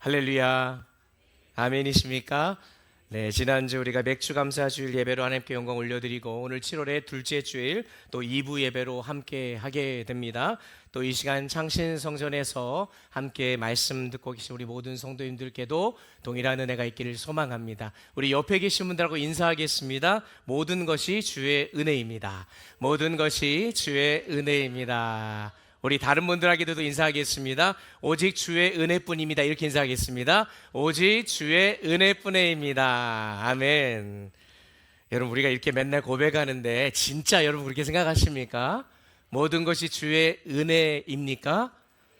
할렐루야. 아멘이십니까? 네, 지난주 우리가 맥주 감사 주일 예배로 하나님께 영광 올려드리고 오늘 7월의 둘째 주일 또 2부 예배로 함께 하게 됩니다. 또 이 시간 창신 성전에서 함께 말씀 듣고 계신 우리 모든 성도님들께도 동일한 은혜가 있기를 소망합니다. 우리 옆에 계신 분들하고 인사하겠습니다. 모든 것이 주의 은혜입니다. 모든 것이 주의 은혜입니다. 우리 다른 분들에게도 인사하겠습니다. 오직 주의 은혜뿐입니다. 이렇게 인사하겠습니다. 오직 주의 은혜뿐입니다. 아멘. 여러분, 우리가 이렇게 맨날 고백하는데 진짜 여러분 그렇게 생각하십니까? 모든 것이 주의 은혜입니까?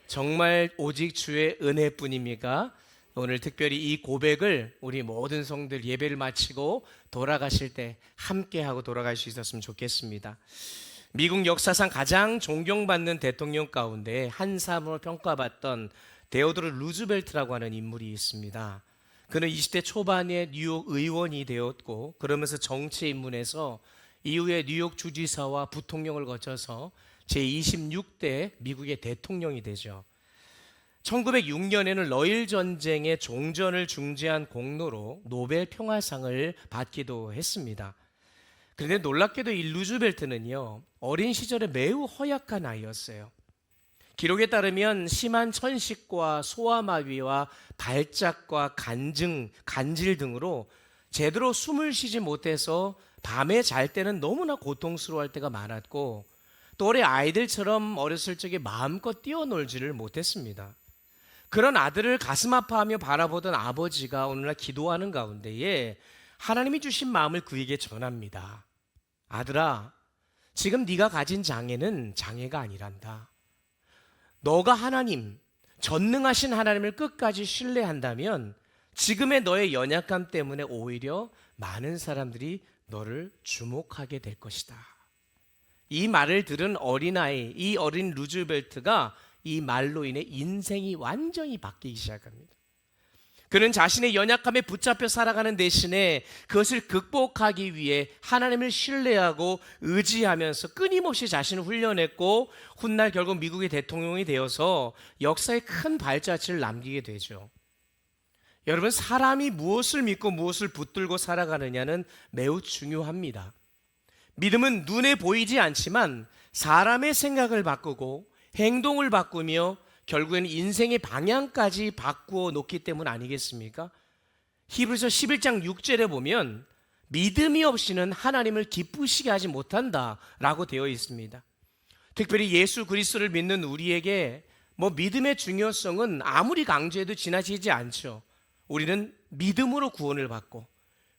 정말 오직 주의 은혜뿐입니까? 오늘 특별히 이 고백을 우리 모든 성들 예배를 마치고 돌아가실 때 함께하고 돌아갈 수 있었으면 좋겠습니다. 미국 역사상 가장 존경받는 대통령 가운데 한 사람으로 평가받던 데오도르 루즈벨트라고 하는 인물이 있습니다. 그는 20대 초반에 뉴욕 의원이 되었고 그러면서 정치에 입문해서 이후에 뉴욕 주지사와 부통령을 거쳐서 제26대 미국의 대통령이 되죠. 1906년에는 러일 전쟁의 종전을 중재한 공로로 노벨 평화상을 받기도 했습니다. 그런데 놀랍게도 이 루즈벨트는요, 어린 시절에 매우 허약한 아이였어요. 기록에 따르면 심한 천식과 소아마비와 발작과 간질 등으로 제대로 숨을 쉬지 못해서 밤에 잘 때는 너무나 고통스러워할 때가 많았고 또 어린 아이들처럼 어렸을 적에 마음껏 뛰어놀지를 못했습니다. 그런 아들을 가슴 아파하며 바라보던 아버지가 오늘날 기도하는 가운데에 하나님이 주신 마음을 그에게 전합니다. 아들아, 지금 네가 가진 장애는 장애가 아니란다. 너가 하나님, 전능하신 하나님을 끝까지 신뢰한다면 지금의 너의 연약함 때문에 오히려 많은 사람들이 너를 주목하게 될 것이다. 이 말을 들은 어린아이, 이 어린 루즈벨트가 이 말로 인해 인생이 완전히 바뀌기 시작합니다. 그는 자신의 연약함에 붙잡혀 살아가는 대신에 그것을 극복하기 위해 하나님을 신뢰하고 의지하면서 끊임없이 자신을 훈련했고 훗날 결국 미국의 대통령이 되어서 역사에 큰 발자취를 남기게 되죠. 여러분, 사람이 무엇을 믿고 무엇을 붙들고 살아가느냐는 매우 중요합니다. 믿음은 눈에 보이지 않지만 사람의 생각을 바꾸고 행동을 바꾸며 결국에는 인생의 방향까지 바꾸어 놓기 때문 아니겠습니까? 히브리서 11장 6절에 보면 믿음이 없이는 하나님을 기쁘시게 하지 못한다라고 되어 있습니다. 특별히 예수 그리스도를 믿는 우리에게 믿음의 중요성은 아무리 강조해도 지나치지 않죠. 우리는 믿음으로 구원을 받고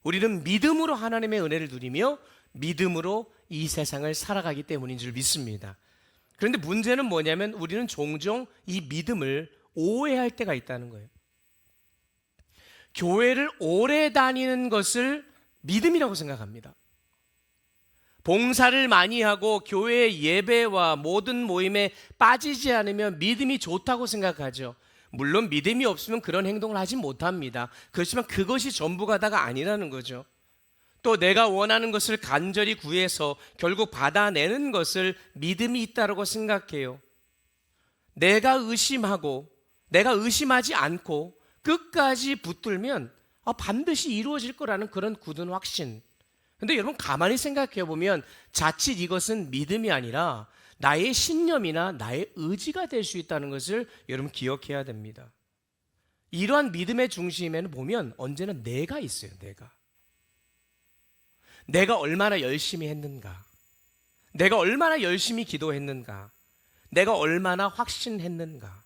우리는 믿음으로 하나님의 은혜를 누리며 믿음으로 이 세상을 살아가기 때문인 줄 믿습니다. 그런데 문제는 뭐냐면 우리는 종종 이 믿음을 오해할 때가 있다는 거예요. 교회를 오래 다니는 것을 믿음이라고 생각합니다. 봉사를 많이 하고 교회의 예배와 모든 모임에 빠지지 않으면 믿음이 좋다고 생각하죠. 물론 믿음이 없으면 그런 행동을 하지 못합니다. 그렇지만 그것이 전부가 다가 아니라는 거죠. 또 내가 원하는 것을 간절히 구해서 결국 받아내는 것을 믿음이 있다고 생각해요. 내가 의심하고 내가 의심하지 않고 끝까지 붙들면 반드시 이루어질 거라는 그런 굳은 확신. 근데 여러분 가만히 생각해 보면 자칫 이것은 믿음이 아니라 나의 신념이나 나의 의지가 될 수 있다는 것을 여러분 기억해야 됩니다. 이러한 믿음의 중심에는 보면 언제나 내가 있어요. 내가 얼마나 열심히 했는가, 내가 얼마나 열심히 기도했는가, 내가 얼마나 확신했는가.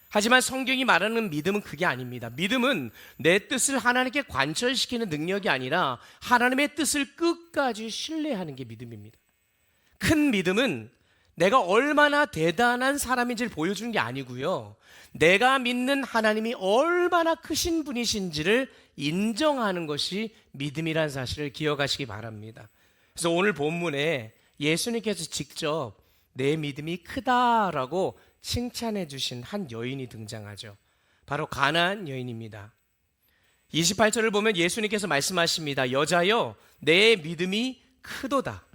하지만 성경이 말하는 믿음은 그게 아닙니다. 믿음은 내 뜻을 하나님께 관철시키는 능력이 아니라 하나님의 뜻을 끝까지 신뢰하는 게 믿음입니다. 큰 믿음은 내가 얼마나 대단한 사람인지를 보여주는 게 아니고요, 내가 믿는 하나님이 얼마나 크신 분이신지를 인정하는 것이 믿음이라는 사실을 기억하시기 바랍니다. 그래서 오늘 본문에 예수님께서 직접 내 믿음이 크다라고 칭찬해 주신 한 여인이 등장하죠. 바로 가나안 여인입니다. 28절을 보면 예수님께서 말씀하십니다. 여자여, 내 믿음이 크도다.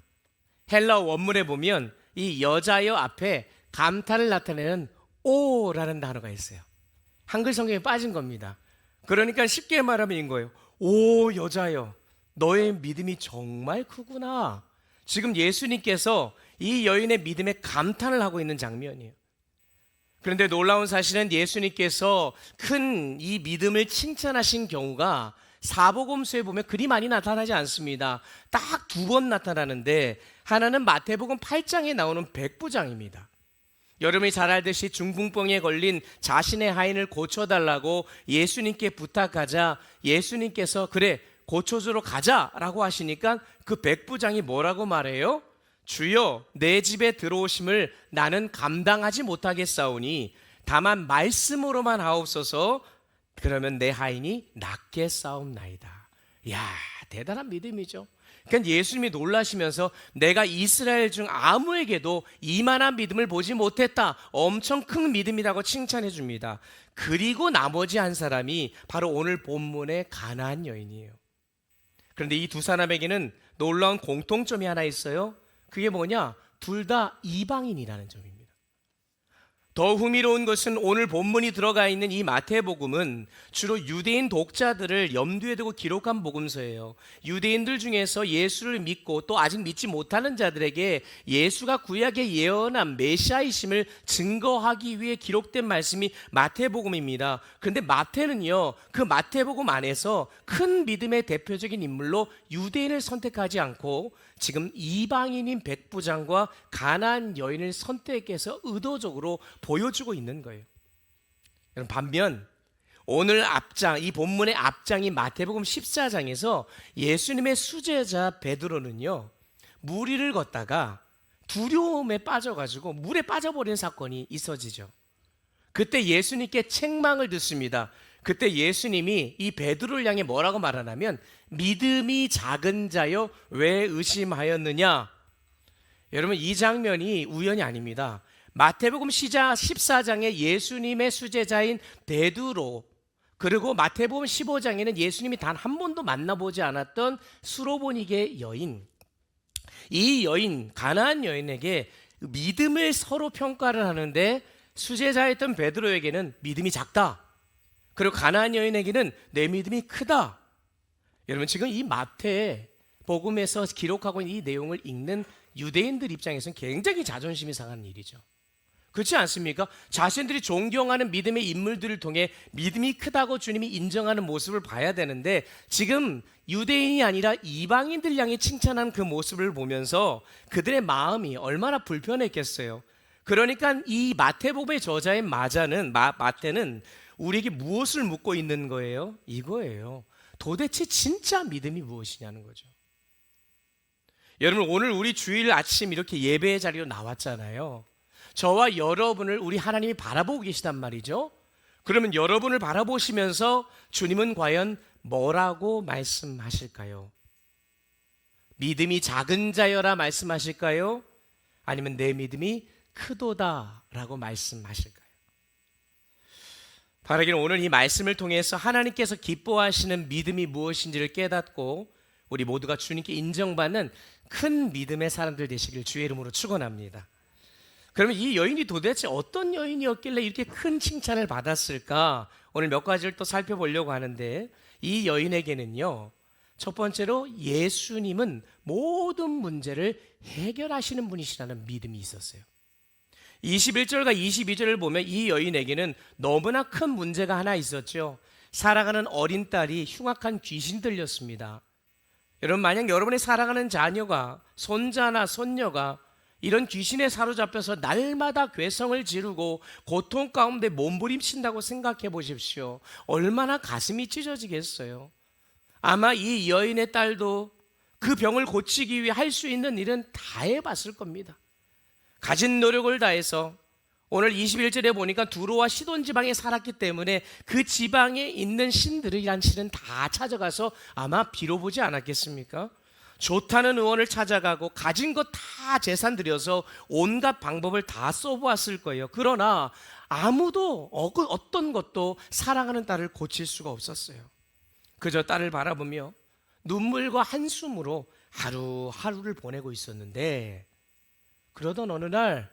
헬라어 원문에 보면 이 여자여 앞에 감탄을 나타내는 오라는 단어가 있어요. 한글 성경에 빠진 겁니다. 그러니까 쉽게 말하면 이거예요. 오 여자여, 너의 믿음이 정말 크구나. 지금 예수님께서 이 여인의 믿음에 감탄을 하고 있는 장면이에요. 그런데 놀라운 사실은 예수님께서 큰 이 믿음을 칭찬하신 경우가 사복음서에 보면 그리 많이 나타나지 않습니다. 딱 2번 나타나는데, 하나는 마태복음 8장에 나오는 백부장입니다. 여러분이 잘 알듯이 중풍병에 걸린 자신의 하인을 고쳐달라고 예수님께 부탁하자 예수님께서 그래 고쳐주러 가자라고 하시니까 그 백부장이 뭐라고 말해요? 주여, 내 집에 들어오심을 나는 감당하지 못하겠사오니 다만 말씀으로만 하옵소서. 그러면 내 하인이 낫게 싸움나이다. 이야, 대단한 믿음이죠. 그러니까 예수님이 놀라시면서 내가 이스라엘 중 아무에게도 이만한 믿음을 보지 못했다, 엄청 큰 믿음이라고 칭찬해 줍니다. 그리고 나머지 한 사람이 바로 오늘 본문의 가나안 여인이에요. 그런데 이 두 사람에게는 놀라운 공통점이 하나 있어요. 그게 뭐냐? 둘 다 이방인이라는 점입니다. 더 흥미로운 것은 오늘 본문이 들어가 있는 이 마태복음은 주로 유대인 독자들을 염두에 두고 기록한 복음서예요. 유대인들 중에서 예수를 믿고 또 아직 믿지 못하는 자들에게 예수가 구약에 예언한 메시아이심을 증거하기 위해 기록된 말씀이 마태복음입니다. 그런데 마태는요, 그 마태복음 안에서 큰 믿음의 대표적인 인물로 유대인을 선택하지 않고 지금 이방인인 백부장과 가나안 여인을 선택해서 의도적으로 보여주고 있는 거예요. 반면 오늘 앞장, 이 본문의 앞장인 마태복음 14장에서 예수님의 수제자 베드로는요, 물 위를 걷다가 두려움에 빠져가지고 물에 빠져버리는 사건이 있어지죠. 그때 예수님께 책망을 듣습니다. 그때 예수님이 이 베드로를 향해 뭐라고 말하냐면 믿음이 작은 자여 왜 의심하였느냐. 여러분, 이 장면이 우연이 아닙니다. 마태복음 14장에 예수님의 수제자인 베드로, 그리고 마태복음 15장에는 예수님이 단 한 번도 만나보지 않았던 수로보니게 여인, 이 여인, 가나안 여인에게 믿음을 서로 평가를 하는데 수제자였던 베드로에게는 믿음이 작다, 그리고 가나안 여인에게는 내 믿음이 크다. 여러분, 지금 이 마태복음에서 기록하고 있는 이 내용을 읽는 유대인들 입장에서는 굉장히 자존심이 상한 일이죠. 그렇지 않습니까? 자신들이 존경하는 믿음의 인물들을 통해 믿음이 크다고 주님이 인정하는 모습을 봐야 되는데, 지금 유대인이 아니라 이방인들 향해 칭찬한 그 모습을 보면서 그들의 마음이 얼마나 불편했겠어요. 그러니까 이 마태복음의 저자인 마태는 우리에게 무엇을 묻고 있는 거예요? 이거예요. 도대체 진짜 믿음이 무엇이냐는 거죠. 여러분, 오늘 우리 주일 아침 이렇게 예배의 자리로 나왔잖아요. 저와 여러분을 우리 하나님이 바라보고 계시단 말이죠. 그러면 여러분을 바라보시면서 주님은 과연 뭐라고 말씀하실까요? 믿음이 작은 자여라 말씀하실까요? 아니면 내 믿음이 크도다라고 말씀하실까요? 바라기는 오늘 이 말씀을 통해서 하나님께서 기뻐하시는 믿음이 무엇인지를 깨닫고 우리 모두가 주님께 인정받는 큰 믿음의 사람들 되시길 주의 이름으로 축원합니다. 그러면 이 여인이 도대체 어떤 여인이었길래 이렇게 큰 칭찬을 받았을까? 오늘 몇 가지를 또 살펴보려고 하는데, 이 여인에게는요, 첫 번째로 예수님은 모든 문제를 해결하시는 분이시라는 믿음이 있었어요. 21절과 22절을 보면 이 여인에게는 너무나 큰 문제가 하나 있었죠. 살아가는 어린 딸이 흉악한 귀신 들렸습니다. 여러분, 만약 여러분의 살아가는 자녀가, 손자나 손녀가 이런 귀신에 사로잡혀서 날마다 괴성을 지르고 고통 가운데 몸부림친다고 생각해 보십시오. 얼마나 가슴이 찢어지겠어요. 아마 이 여인의 딸도 그 병을 고치기 위해 할 수 있는 일은 다 해봤을 겁니다. 가진 노력을 다해서 오늘 21절에 보니까 두로와 시돈 지방에 살았기 때문에 그 지방에 있는 신들이란 신은 다 찾아가서 아마 빌어보지 않았겠습니까? 좋다는 의원을 찾아가고 가진 것 다 재산 들여서 온갖 방법을 다 써보았을 거예요. 그러나 아무도 어떤 것도 사랑하는 딸을 고칠 수가 없었어요. 그저 딸을 바라보며 눈물과 한숨으로 하루하루를 보내고 있었는데, 그러던 어느 날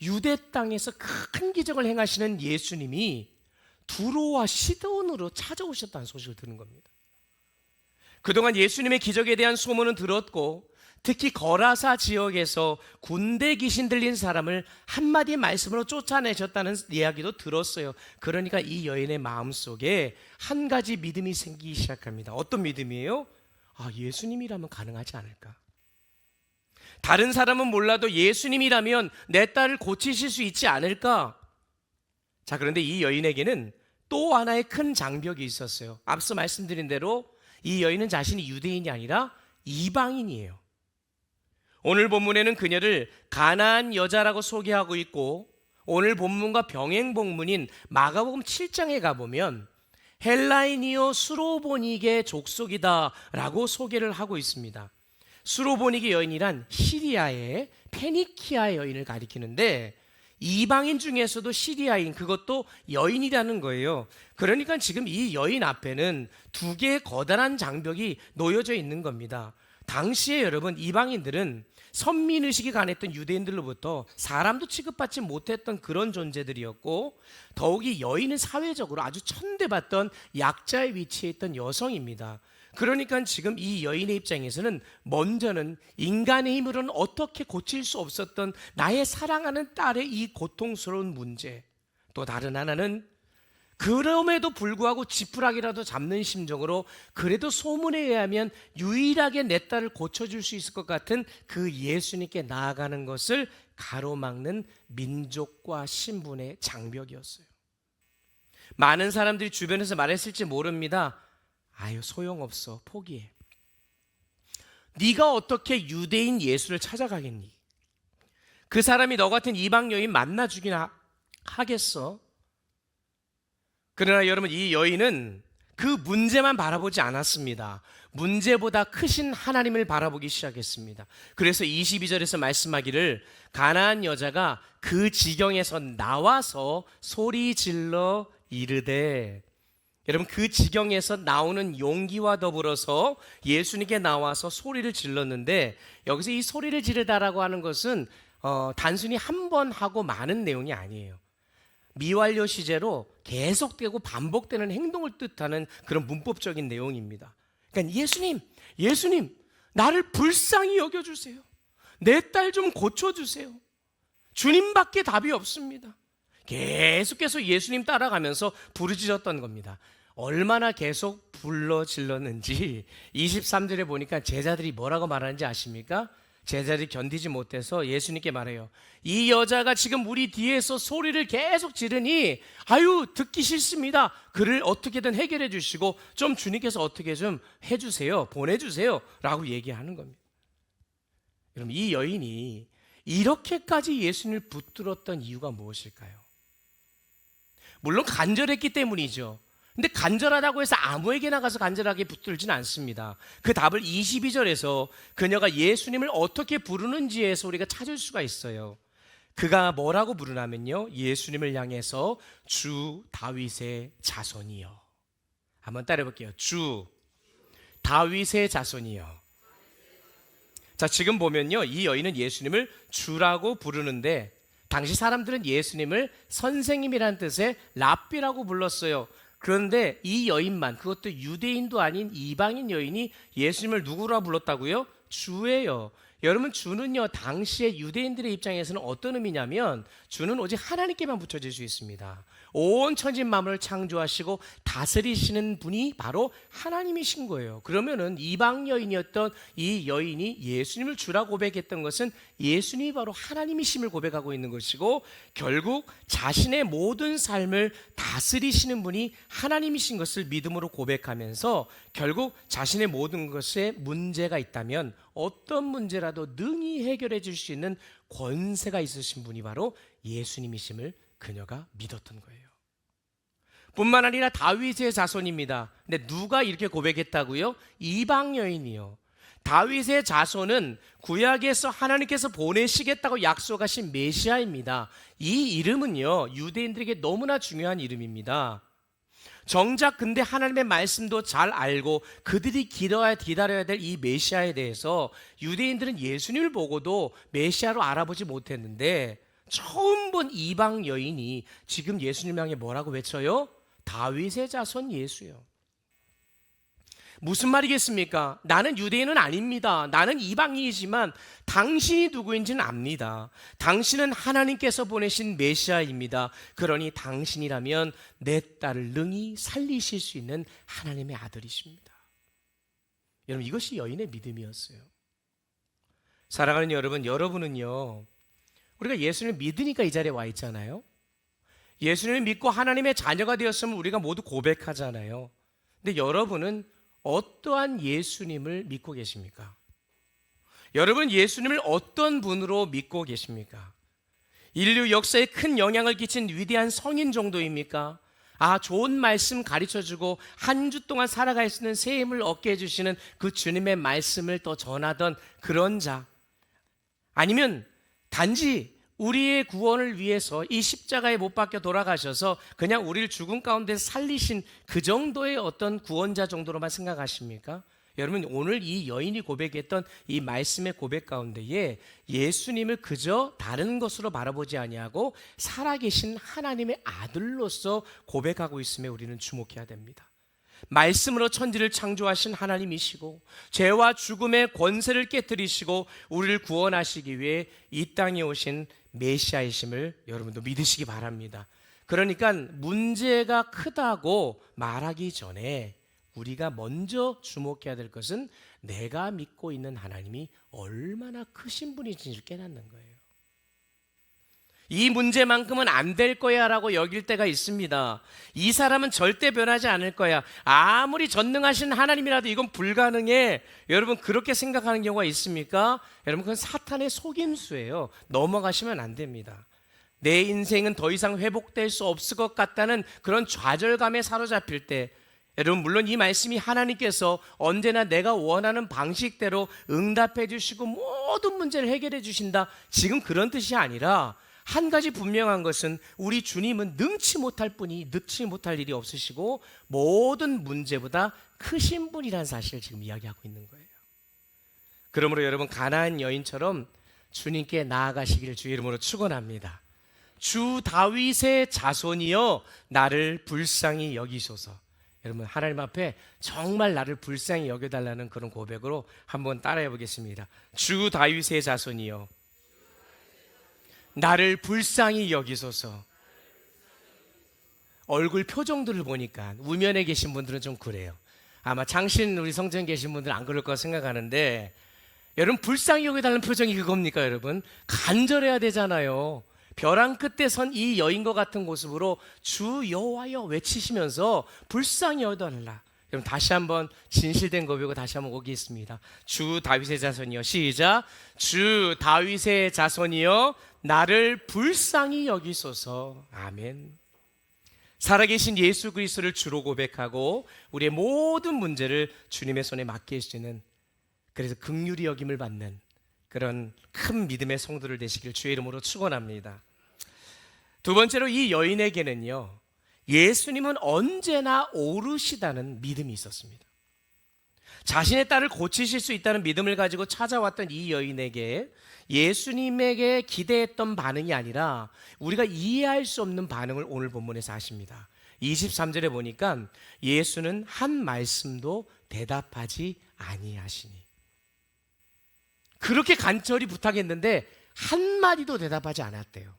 유대 땅에서 큰 기적을 행하시는 예수님이 두로와 시돈으로 찾아오셨다는 소식을 들은 겁니다. 그동안 예수님의 기적에 대한 소문은 들었고, 특히 거라사 지역에서 군대 귀신 들린 사람을 한마디 말씀으로 쫓아내셨다는 이야기도 들었어요. 그러니까 이 여인의 마음속에 한 가지 믿음이 생기기 시작합니다. 어떤 믿음이에요? 예수님이라면 가능하지 않을까? 다른 사람은 몰라도 예수님이라면 내 딸을 고치실 수 있지 않을까? 자, 그런데 이 여인에게는 또 하나의 큰 장벽이 있었어요. 앞서 말씀드린 대로 이 여인은 자신이 유대인이 아니라 이방인이에요. 오늘 본문에는 그녀를 가나안 여자라고 소개하고 있고, 오늘 본문과 병행 본문인 마가복음 7장에 가보면 헬라인이요 수로보닉의 족속이다라고 소개를 하고 있습니다. 수로보닉의 여인이란 시리아의 페니키아 여인을 가리키는데, 이방인 중에서도 시리아인, 그것도 여인이라는 거예요. 그러니까 지금 이 여인 앞에는 두 개의 거대한 장벽이 놓여져 있는 겁니다. 당시에 여러분, 이방인들은 선민의식이 강했던 유대인들로부터 사람도 취급받지 못했던 그런 존재들이었고, 더욱이 여인은 사회적으로 아주 천대받던 약자의 위치에 있던 여성입니다. 그러니까 지금 이 여인의 입장에서는 먼저는 인간의 힘으로는 어떻게 고칠 수 없었던 나의 사랑하는 딸의 이 고통스러운 문제, 또 다른 하나는 그럼에도 불구하고 지푸라기라도 잡는 심정으로 그래도 소문에 의하면 유일하게 내 딸을 고쳐줄 수 있을 것 같은 그 예수님께 나아가는 것을 가로막는 민족과 신분의 장벽이었어요. 많은 사람들이 주변에서 말했을지 모릅니다. 소용없어, 포기해. 네가 어떻게 유대인 예수를 찾아가겠니? 그 사람이 너 같은 이방 여인 만나주긴 하겠어? 그러나 여러분, 이 여인은 그 문제만 바라보지 않았습니다. 문제보다 크신 하나님을 바라보기 시작했습니다. 그래서 22절에서 말씀하기를, 가나안 여자가 그 지경에서 나와서 소리 질러 이르되, 여러분, 그 지경에서 나오는 용기와 더불어서 예수님께 나와서 소리를 질렀는데, 여기서 이 소리를 지르다라고 하는 것은 단순히 한 번 하고 마는 내용이 아니에요. 미완료 시제로 계속되고 반복되는 행동을 뜻하는 그런 문법적인 내용입니다. 그러니까 예수님, 나를 불쌍히 여겨주세요. 내 딸 좀 고쳐주세요. 주님밖에 답이 없습니다. 계속해서 예수님 따라가면서 부르짖었던 겁니다. 얼마나 계속 불러 질렀는지 23절에 보니까 제자들이 뭐라고 말하는지 아십니까? 제자들이 견디지 못해서 예수님께 말해요. 이 여자가 지금 우리 뒤에서 소리를 계속 지르니 듣기 싫습니다. 그를 어떻게든 해결해 주시고 좀 주님께서 어떻게 좀 해주세요, 보내주세요 라고 얘기하는 겁니다. 여러분, 이 여인이 이렇게까지 예수님을 붙들었던 이유가 무엇일까요? 물론 간절했기 때문이죠. 근데 간절하다고 해서 아무에게나 가서 간절하게 붙들진 않습니다. 그 답을 22절에서 그녀가 예수님을 어떻게 부르는지에서 우리가 찾을 수가 있어요. 그가 뭐라고 부르냐면요, 예수님을 향해서 주 다윗의 자손이여. 한번 따라해 볼게요. 주 다윗의 자손이여. 자, 지금 보면요, 이 여인은 예수님을 주라고 부르는데, 당시 사람들은 예수님을 선생님이라는 뜻의 랍비라고 불렀어요. 그런데 이 여인만, 그것도 유대인도 아닌 이방인 여인이 예수님을 누구라 불렀다고요? 주예요. 여러분, 주는요, 당시의 유대인들의 입장에서는 어떤 의미냐면, 주는 오직 하나님께만 붙여질 수 있습니다. 온 천지 만물을 창조하시고 다스리시는 분이 바로 하나님이신 거예요. 그러면은 이방 여인이었던 이 여인이 예수님을 주라 고백했던 것은 예수님이 바로 하나님이심을 고백하고 있는 것이고, 결국 자신의 모든 삶을 다스리시는 분이 하나님이신 것을 믿음으로 고백하면서 결국 자신의 모든 것에 문제가 있다면 어떤 문제라도 능히 해결해 줄 수 있는 권세가 있으신 분이 바로 예수님이심을 그녀가 믿었던 거예요. 뿐만 아니라 다윗의 자손입니다. 근데 누가 이렇게 고백했다고요? 이방 여인이요. 다윗의 자손은 구약에서 하나님께서 보내시겠다고 약속하신 메시아입니다. 이 이름은요, 유대인들에게 너무나 중요한 이름입니다. 정작 근데 하나님의 말씀도 잘 알고 그들이 기다려야 될 이 메시아에 대해서 유대인들은 예수님을 보고도 메시아로 알아보지 못했는데, 처음 본 이방 여인이 지금 예수님 향해 뭐라고 외쳐요? 다윗의 자손 예수요. 무슨 말이겠습니까? 나는 유대인은 아닙니다. 나는 이방인이지만 당신이 누구인지는 압니다. 당신은 하나님께서 보내신 메시아입니다. 그러니 당신이라면 내 딸을 능히 살리실 수 있는 하나님의 아들이십니다. 여러분, 이것이 여인의 믿음이었어요. 사랑하는 여러분, 여러분은요, 우리가 예수님을 믿으니까 이 자리에 와 있잖아요. 예수님을 믿고 하나님의 자녀가 되었으면 우리가 모두 고백하잖아요. 근데 여러분은 어떠한 예수님을 믿고 계십니까? 여러분, 예수님을 어떤 분으로 믿고 계십니까? 인류 역사에 큰 영향을 끼친 위대한 성인 정도입니까? 좋은 말씀 가르쳐주고 한 주 동안 살아갈 수 있는 새 힘을 얻게 해주시는 그 주님의 말씀을 또 전하던 그런 자, 아니면 단지 우리의 구원을 위해서 이 십자가에 못 박혀 돌아가셔서 그냥 우리를 죽음 가운데 살리신 그 정도의 어떤 구원자 정도로만 생각하십니까? 여러분, 오늘 이 여인이 고백했던 이 말씀의 고백 가운데에 예수님을 그저 다른 것으로 바라보지 아니하고 살아계신 하나님의 아들로서 고백하고 있음에 우리는 주목해야 됩니다. 말씀으로 천지를 창조하신 하나님이시고 죄와 죽음의 권세를 깨뜨리시고 우리를 구원하시기 위해 이 땅에 오신 메시아이심을 여러분도 믿으시기 바랍니다. 그러니까 문제가 크다고 말하기 전에 우리가 먼저 주목해야 될 것은 내가 믿고 있는 하나님이 얼마나 크신 분인지를 깨닫는 거예요. 이 문제만큼은 안 될 거야 라고 여길 때가 있습니다. 이 사람은 절대 변하지 않을 거야. 아무리 전능하신 하나님이라도 이건 불가능해. 여러분, 그렇게 생각하는 경우가 있습니까? 여러분, 그건 사탄의 속임수예요. 넘어가시면 안 됩니다. 내 인생은 더 이상 회복될 수 없을 것 같다는 그런 좌절감에 사로잡힐 때, 여러분, 물론 이 말씀이 하나님께서 언제나 내가 원하는 방식대로 응답해 주시고 모든 문제를 해결해 주신다, 지금 그런 뜻이 아니라 한 가지 분명한 것은 우리 주님은 능치 못할 분이 능치 못할 일이 없으시고 모든 문제보다 크신 분이라는 사실을 지금 이야기하고 있는 거예요. 그러므로 여러분, 가나안 여인처럼 주님께 나아가시기를 주의 이름으로 축원합니다. 주 다윗의 자손이여 나를 불쌍히 여기소서. 여러분, 하나님 앞에 정말 나를 불쌍히 여겨달라는 그런 고백으로 한번 따라해 보겠습니다. 주 다윗의 자손이여 나를 불쌍히 여기소서. 얼굴 표정들을 보니까 우면에 계신 분들은 좀 그래요. 아마 장신 우리 성전에 계신 분들은 안 그럴 거라 생각하는데, 여러분, 불쌍히 여겨달라는 표정이 그겁니까? 여러분, 간절해야 되잖아요. 벼랑 끝에 선 이 여인과 같은 모습으로 주 여호와여 외치시면서 불쌍히 여겨달라. 그럼 다시 한번 진실된 고백으로 다시 한번 오겠습니다. 주 다윗의 자손이여, 시작. 주 다윗의 자손이여 나를 불쌍히 여기소서. 아멘. 살아계신 예수 그리스도를 주로 고백하고 우리의 모든 문제를 주님의 손에 맡길 수 있는, 그래서 긍휼히 여김을 받는 그런 큰 믿음의 성도들 되시길 주의 이름으로 축원합니다. 두 번째로 이 여인에게는요, 예수님은 언제나 오르시다는 믿음이 있었습니다. 자신의 딸을 고치실 수 있다는 믿음을 가지고 찾아왔던 이 여인에게 예수님에게 기대했던 반응이 아니라 우리가 이해할 수 없는 반응을 오늘 본문에서 하십니다. 23절에 보니까 예수는 한 말씀도 대답하지 아니하시니, 그렇게 간절히 부탁했는데 한마디도 대답하지 않았대요.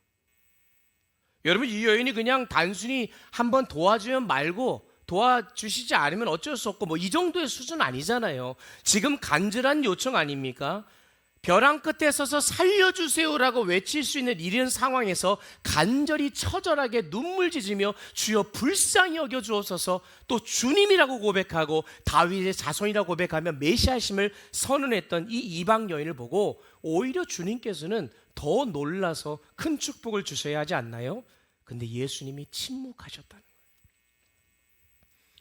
여러분, 이 여인이 그냥 단순히 한번 도와주면 말고 도와주시지 않으면 어쩔 수 없고 이 정도의 수준 아니잖아요. 지금 간절한 요청 아닙니까? 벼랑 끝에 서서 살려주세요라고 외칠 수 있는 이런 상황에서 간절히 처절하게 눈물 짖으며 주여 불쌍히 여겨주옵소서, 또 주님이라고 고백하고 다윗의 자손이라고 고백하며 메시아심을 선언했던 이 이방 여인을 보고 오히려 주님께서는 더 놀라서 큰 축복을 주셔야 하지 않나요? 근데 예수님이 침묵하셨다는 거예요.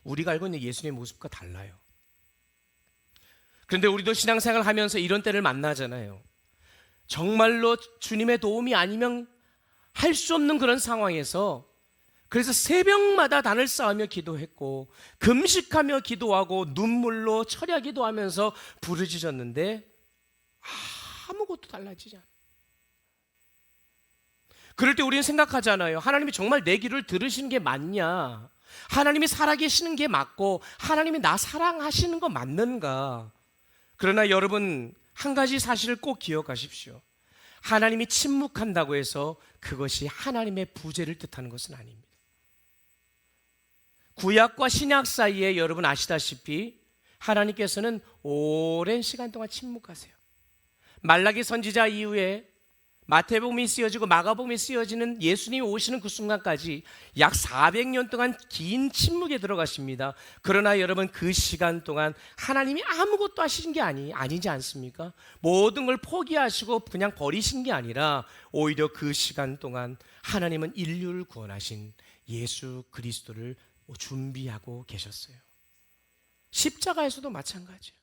우리가 알고 있는 예수님의 모습과 달라요. 그런데 우리도 신앙생활 하면서 이런 때를 만나잖아요. 정말로 주님의 도움이 아니면 할 수 없는 그런 상황에서, 그래서 새벽마다 단을 쌓으며 기도했고 금식하며 기도하고 눈물로 철야 기도하면서 부르짖었는데 아무것도 달라지지 않아요. 그럴 때 우리는 생각하잖아요. 하나님이 정말 내 기도를 들으시는 게 맞냐? 하나님이 살아계시는 게 맞고 하나님이 나 사랑하시는 거 맞는가? 그러나 여러분, 한 가지 사실을 꼭 기억하십시오. 하나님이 침묵한다고 해서 그것이 하나님의 부재를 뜻하는 것은 아닙니다. 구약과 신약 사이에 여러분 아시다시피 하나님께서는 오랜 시간 동안 침묵하세요. 말라기 선지자 이후에 마태복음이 쓰여지고 마가복음이 쓰여지는 예수님이 오시는 그 순간까지 약 400년 동안 긴 침묵에 들어가십니다. 그러나 여러분, 그 시간 동안 하나님이 아무것도 하신 게 아니지 않습니까? 모든 걸 포기하시고 그냥 버리신 게 아니라 오히려 그 시간 동안 하나님은 인류를 구원하신 예수 그리스도를 준비하고 계셨어요. 십자가에서도 마찬가지예요.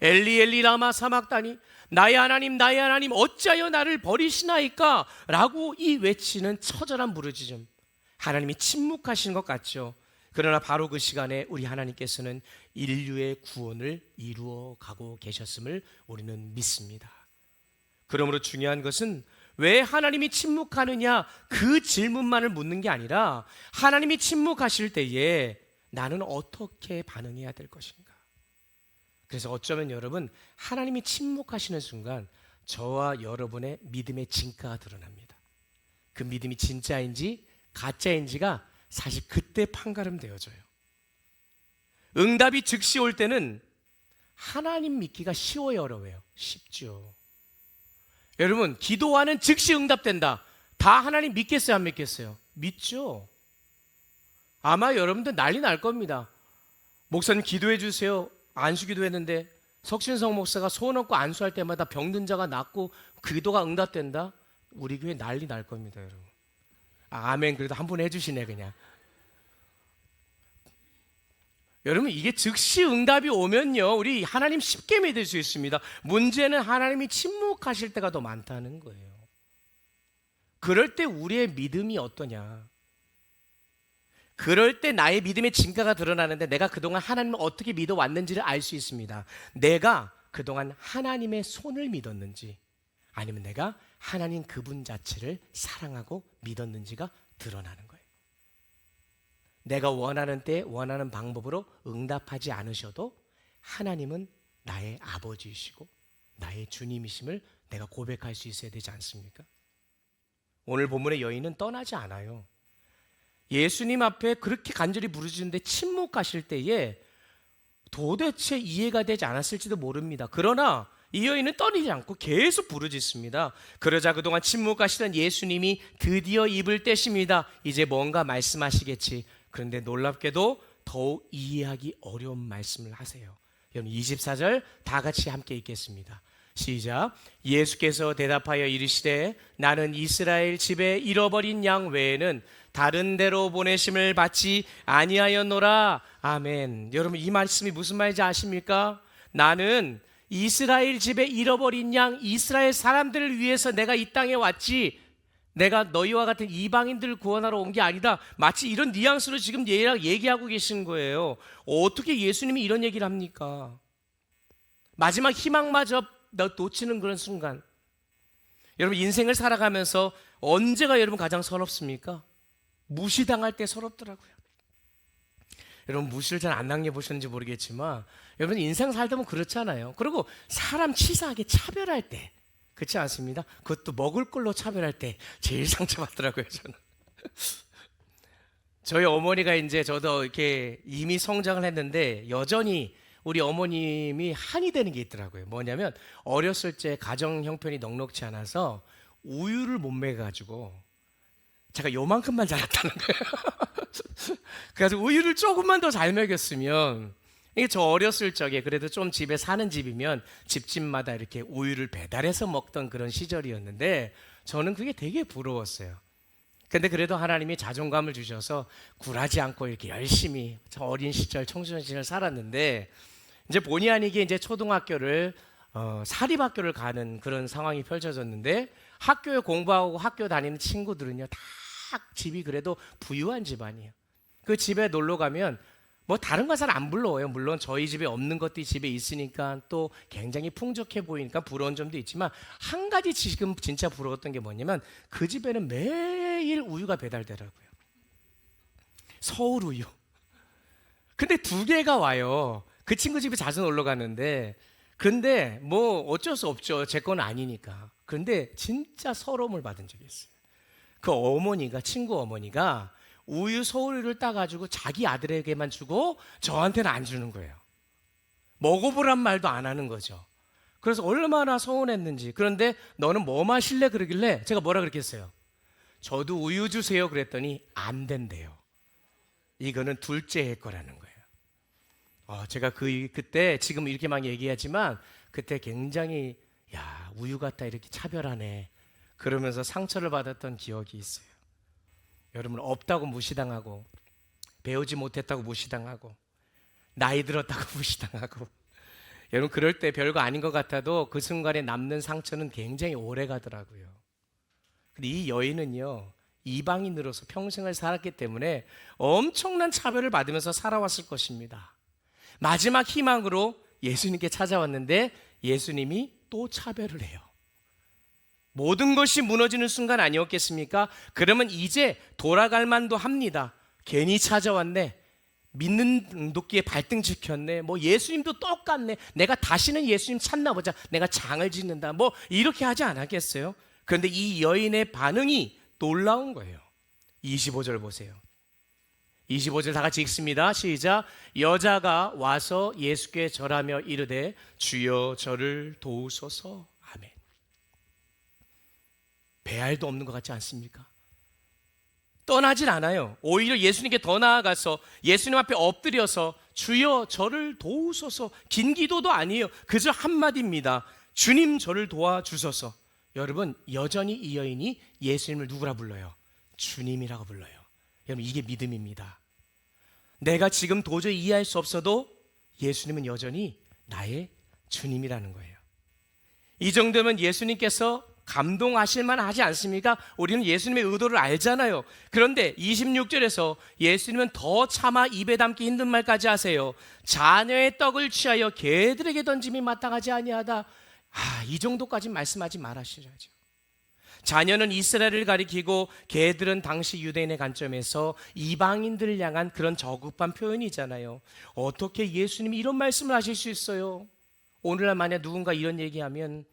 엘리 엘리 라마 사막다니, 나의 하나님 나의 하나님 어찌하여 나를 버리시나이까 라고 이 외치는 처절한 부르짖음, 하나님이 침묵하신 것 같죠. 그러나 바로 그 시간에 우리 하나님께서는 인류의 구원을 이루어 가고 계셨음을 우리는 믿습니다. 그러므로 중요한 것은 왜 하나님이 침묵하느냐, 그 질문만을 묻는 게 아니라 하나님이 침묵하실 때에 나는 어떻게 반응해야 될 것인가. 그래서 어쩌면 여러분, 하나님이 침묵하시는 순간 저와 여러분의 믿음의 진가가 드러납니다. 그 믿음이 진짜인지 가짜인지가 사실 그때 판가름되어져요. 응답이 즉시 올 때는 하나님 믿기가 쉬워요, 어려워요? 쉽죠. 여러분, 기도하는 즉시 응답된다. 다 하나님 믿겠어요, 안 믿겠어요? 믿죠. 아마 여러분들 난리 날 겁니다. 목사님 기도해 주세요. 안수기도 했는데 석신성 목사가 소원 얻고 안수할 때마다 병든 자가 낫고 기도가 응답된다? 우리 교회 난리 날 겁니다, 여러분. 아멘. 그래도 한 분 해주시네 그냥. 여러분, 이게 즉시 응답이 오면요, 우리 하나님 쉽게 믿을 수 있습니다. 문제는 하나님이 침묵하실 때가 더 많다는 거예요. 그럴 때 우리의 믿음이 어떠냐? 그럴 때 나의 믿음의 진가가 드러나는데 내가 그동안 하나님을 어떻게 믿어왔는지를 알 수 있습니다. 내가 그동안 하나님의 손을 믿었는지, 아니면 내가 하나님 그분 자체를 사랑하고 믿었는지가 드러나는 거예요. 내가 원하는 때 원하는 방법으로 응답하지 않으셔도 하나님은 나의 아버지이시고 나의 주님이심을 내가 고백할 수 있어야 되지 않습니까? 오늘 본문의 여인은 떠나지 않아요. 예수님 앞에 그렇게 간절히 부르짖는데 침묵하실 때에 도대체 이해가 되지 않았을지도 모릅니다. 그러나 이 여인은 떠나지 않고 계속 부르짖습니다. 그러자 그동안 침묵하시던 예수님이 드디어 입을 떼십니다. 이제 뭔가 말씀하시겠지. 그런데 놀랍게도 더욱 이해하기 어려운 말씀을 하세요. 여러분, 24절 다 같이 함께 읽겠습니다. 시작. 예수께서 대답하여 이르시되 나는 이스라엘 집에 잃어버린 양 외에는 다른 데로 보내심을 받지 아니하였노라. 아멘. 여러분, 이 말씀이 무슨 말인지 아십니까? 나는 이스라엘 집에 잃어버린 양, 이스라엘 사람들을 위해서 내가 이 땅에 왔지, 내가 너희와 같은 이방인들을 구원하러 온 게 아니다. 마치 이런 뉘앙스로 지금 얘기하고 계신 거예요. 어떻게 예수님이 이런 얘기를 합니까? 마지막 희망마저 놓치는 그런 순간. 여러분, 인생을 살아가면서 언제가 여러분 가장 서럽습니까? 무시당할 때 서럽더라고요. 여러분, 무시를 잘 안 당해보셨는지 모르겠지만 여러분, 인생 살다 보면 그렇잖아요. 그리고 사람 치사하게 차별할 때, 그렇지 않습니다? 그것도 먹을 걸로 차별할 때 제일 상처받더라고요, 저는. 저희 어머니가 이제 저도 이렇게 이미 성장을 했는데 여전히 우리 어머님이 한이 되는 게 있더라고요. 뭐냐면 어렸을 때 가정 형편이 넉넉지 않아서 우유를 못 먹여가지고 제가 요만큼만 자랐다는 거예요. 그래서 우유를 조금만 더 잘 먹였으면, 이게 저 어렸을 적에 그래도 좀 집에 사는 집이면 집집마다 이렇게 우유를 배달해서 먹던 그런 시절이었는데 저는 그게 되게 부러웠어요. 근데 그래도 하나님이 자존감을 주셔서 굴하지 않고 이렇게 열심히 저 어린 시절, 청소년 시절 살았는데, 이제 본의 아니게 이제 초등학교를 사립학교를 가는 그런 상황이 펼쳐졌는데, 학교에 공부하고 학교 다니는 친구들은요 다 집이 그래도 부유한 집안이에요. 그 집에 놀러 가면 뭐 다른 거 잘 안 불러요. 물론 저희 집에 없는 것들이 집에 있으니까 또 굉장히 풍족해 보이니까 부러운 점도 있지만, 한 가지 지금 진짜 부러웠던 게 뭐냐면 그 집에는 매일 우유가 배달되더라고요. 서울 우유. 근데 두 개가 와요. 그 친구 집에 자주 놀러 가는데, 근데 뭐 어쩔 수 없죠. 제 건 아니니까. 그런데 진짜 서러움을 받은 적이 있어요. 그 어머니가, 친구 어머니가 우유 서울우유를 따가지고 자기 아들에게만 주고 저한테는 안 주는 거예요. 먹어보란 말도 안 하는 거죠. 그래서 얼마나 서운했는지. 그런데 너는 뭐 마실래? 그러길래 제가 뭐라 그랬겠어요? 저도 우유 주세요. 그랬더니 안 된대요. 이거는 둘째의 거라는 거예요. 제가 그때 지금 이렇게 막 얘기하지만 그때 굉장히 야, 우유 갖다 이렇게 차별하네 그러면서 상처를 받았던 기억이 있어요. 여러분, 없다고 무시당하고 배우지 못했다고 무시당하고 나이 들었다고 무시당하고, 여러분 그럴 때 별거 아닌 것 같아도 그 순간에 남는 상처는 굉장히 오래 가더라고요. 근데 이 여인은요, 이방인으로서 평생을 살았기 때문에 엄청난 차별을 받으면서 살아왔을 것입니다. 마지막 희망으로 예수님께 찾아왔는데 예수님이 또 차별을 해요. 모든 것이 무너지는 순간 아니었겠습니까? 그러면 이제 돌아갈 만도 합니다. 괜히 찾아왔네. 믿는 도끼에 발등 지켰네. 뭐 예수님도 똑같네. 내가 다시는 예수님 찾나 보자. 내가 장을 짓는다. 뭐 이렇게 하지 않았겠어요? 그런데 이 여인의 반응이 놀라운 거예요. 25절 보세요. 25절 다 같이 읽습니다. 시작. 여자가 와서 예수께 절하며 이르되 주여 저를 도우소서. 아멘. 배알도 없는 것 같지 않습니까? 떠나질 않아요. 오히려 예수님께 더 나아가서 예수님 앞에 엎드려서 주여 저를 도우소서. 긴 기도도 아니에요. 그저 한마디입니다. 주님 저를 도와주소서. 여러분, 여전히 이 여인이 예수님을 누구라 불러요? 주님이라고 불러요. 여러분, 이게 믿음입니다. 내가 지금 도저히 이해할 수 없어도 예수님은 여전히 나의 주님이라는 거예요. 이 정도면 예수님께서 감동하실 만하지 않습니까? 우리는 예수님의 의도를 알잖아요. 그런데 26절에서 예수님은 더 차마 입에 담기 힘든 말까지 하세요. 자녀의 떡을 취하여 개들에게 던짐이 마땅하지 아니하다. 이 정도까지 말씀하지 말아주셔야죠. 자녀는 이스라엘을 가리키고 개들은 당시 유대인의 관점에서 이방인들을 향한 그런 저급한 표현이잖아요. 어떻게 예수님이 이런 말씀을 하실 수 있어요? 오늘날 만약 누군가 이런 얘기하면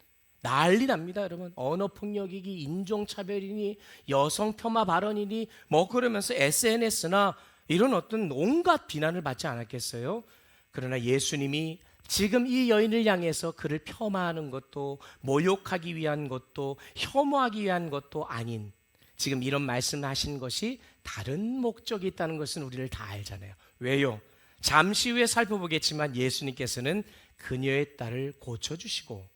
난리 납니다, 여러분. 언어폭력이니 인종차별이니 여성 폄하 발언이니 뭐 그러면서 SNS나 이런 어떤 온갖 비난을 받지 않았겠어요? 그러나 예수님이 지금 이 여인을 향해서 그를 폄하하는 것도 모욕하기 위한 것도 혐오하기 위한 것도 아닌, 지금 이런 말씀을 하신 것이 다른 목적이 있다는 것은 우리를 다 알잖아요. 왜요? 잠시 후에 살펴보겠지만 예수님께서는 그녀의 딸을 고쳐주시고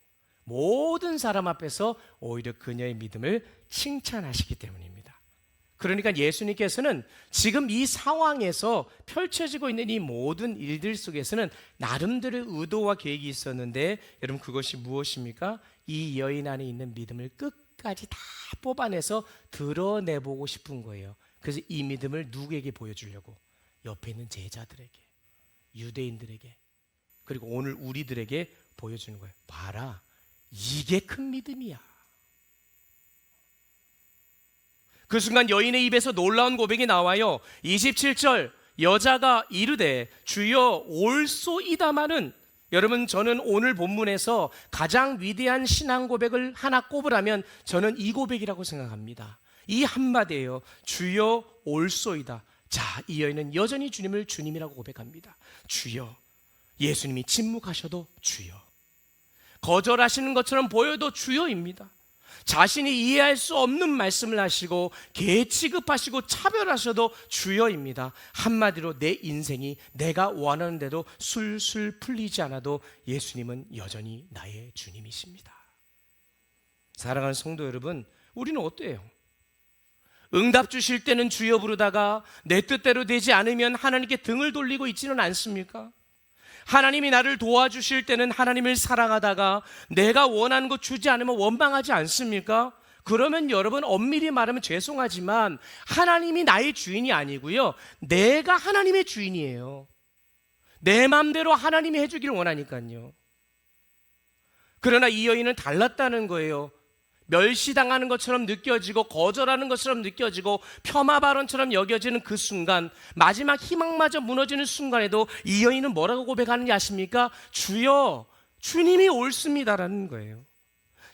모든 사람 앞에서 오히려 그녀의 믿음을 칭찬하시기 때문입니다. 그러니까 예수님께서는 지금 이 상황에서 펼쳐지고 있는 이 모든 일들 속에서는 나름대로의 의도와 계획이 있었는데, 여러분 그것이 무엇입니까? 이 여인 안에 있는 믿음을 끝까지 다 뽑아내서 드러내보고 싶은 거예요. 그래서 이 믿음을 누구에게 보여주려고? 옆에 있는 제자들에게, 유대인들에게, 그리고 오늘 우리들에게 보여주는 거예요. 봐라, 이게 큰 믿음이야. 그 순간 여인의 입에서 놀라운 고백이 나와요. 27절, 여자가 이르되 주여 올소이다마는, 여러분 저는 오늘 본문에서 가장 위대한 신앙 고백을 하나 꼽으라면 저는 이 고백이라고 생각합니다. 이 한마디예요. 주여 올소이다. 자, 이 여인은 여전히 주님을 주님이라고 고백합니다. 주여. 예수님이 침묵하셔도 주여. 거절하시는 것처럼 보여도 주여입니다. 자신이 이해할 수 없는 말씀을 하시고 개 취급하시고 차별하셔도 주여입니다. 한마디로 내 인생이 내가 원하는 대로 술술 풀리지 않아도 예수님은 여전히 나의 주님이십니다. 사랑하는 성도 여러분, 우리는 어때요? 응답 주실 때는 주여 부르다가 내 뜻대로 되지 않으면 하나님께 등을 돌리고 있지는 않습니까? 하나님이 나를 도와주실 때는 하나님을 사랑하다가 내가 원하는 거 주지 않으면 원망하지 않습니까? 그러면 여러분, 엄밀히 말하면 죄송하지만 하나님이 나의 주인이 아니고요, 내가 하나님의 주인이에요. 내 마음대로 하나님이 해주길 원하니까요. 그러나 이 여인은 달랐다는 거예요. 멸시당하는 것처럼 느껴지고 거절하는 것처럼 느껴지고 폄하 발언처럼 여겨지는 그 순간, 마지막 희망마저 무너지는 순간에도 이 여인은 뭐라고 고백하는지 아십니까? 주여, 주님이 옳습니다라는 거예요.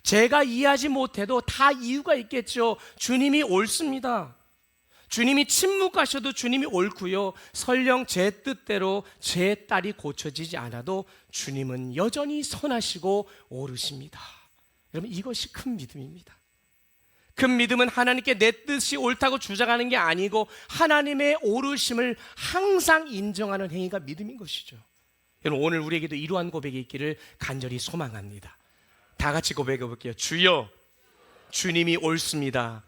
제가 이해하지 못해도 다 이유가 있겠죠. 주님이 옳습니다. 주님이 침묵하셔도 주님이 옳고요. 설령 제 뜻대로 제 딸이 고쳐지지 않아도 주님은 여전히 선하시고 옳으십니다. 여러분, 이것이 큰 믿음입니다. 큰 믿음은 하나님께 내 뜻이 옳다고 주장하는 게 아니고 하나님의 옳으심을 항상 인정하는 행위가 믿음인 것이죠. 여러분, 오늘 우리에게도 이러한 고백이 있기를 간절히 소망합니다. 다 같이 고백해 볼게요. 주여, 주님이 옳습니다.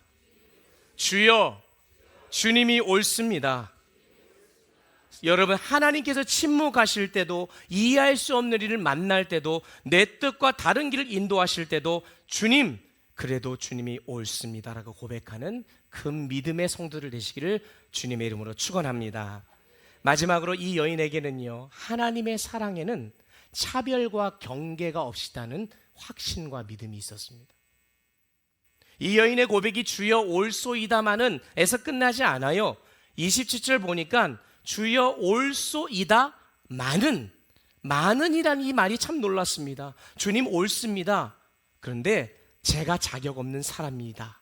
주여, 주님이 옳습니다. 여러분, 하나님께서 침묵하실 때도, 이해할 수 없는 일을 만날 때도, 내 뜻과 다른 길을 인도하실 때도 주님, 그래도 주님이 옳습니다라고 고백하는 큰 믿음의 성도들 되시기를 주님의 이름으로 축원합니다. 마지막으로 이 여인에게는요, 하나님의 사랑에는 차별과 경계가 없이다는 확신과 믿음이 있었습니다. 이 여인의 고백이 주여 옳소이다마는 에서 끝나지 않아요. 27절 보니까 주여 옳소이다 많은이라는 이 말이 참 놀랐습니다. 주님 옳습니다. 그런데 제가 자격 없는 사람입니다.